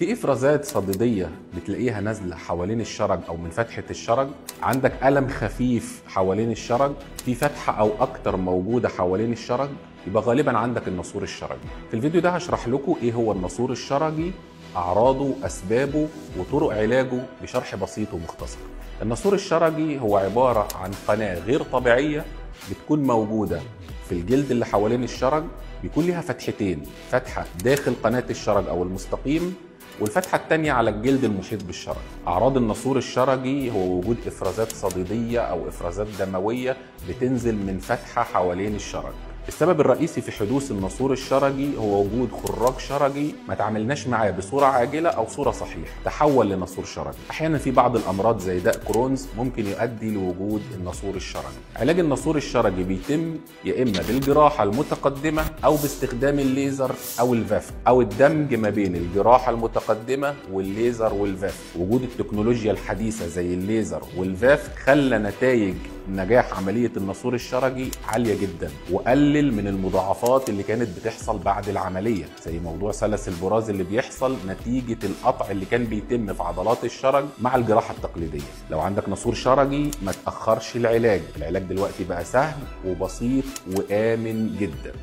في افرازات صديديه بتلاقيها نازله حوالين الشرج او من فتحه الشرج. عندك الم خفيف حوالين الشرج، في فتحه او اكتر موجوده حوالين الشرج، يبقى غالبا عندك الناسور الشرجي. في الفيديو ده هشرح لكم ايه هو الناسور الشرجي، اعراضه، اسبابه، وطرق علاجه بشرح بسيط ومختصر. الناسور الشرجي هو عباره عن قناه غير طبيعيه بتكون موجوده في الجلد اللي حوالين الشرج، بيكون ليها فتحتين، فتحه داخل قناه الشرج او المستقيم، والفتحة التانية على الجلد المحيط بالشرج. أعراض الناسور الشرجي هو وجود إفرازات صديدية أو إفرازات دموية بتنزل من فتحة حوالين الشرج. السبب الرئيسي في حدوث الناسور الشرجي هو وجود خراج شرجي ما تعاملناش معاه بصورة عاجلة أو صورة صحيحة، تحول لناسور شرجي. أحيانا في بعض الأمراض زي داء كرونز ممكن يؤدي لوجود الناسور الشرجي. علاج الناسور الشرجي بيتم يا إما بالجراحة المتقدمة أو باستخدام الليزر أو الفاف أو الدمج ما بين الجراحة المتقدمة والليزر والفاف. وجود التكنولوجيا الحديثة زي الليزر والفاف خلى نتائج نجاح عملية الناسور الشرجي عالية جدا، وقلل من المضاعفات اللي كانت بتحصل بعد العملية، زي موضوع سلس البراز اللي بيحصل نتيجة القطع اللي كان بيتم في عضلات الشرج مع الجراحة التقليدية. لو عندك ناسور شرجي ما تأخرش العلاج دلوقتي بقى سهل وبسيط وآمن جدا.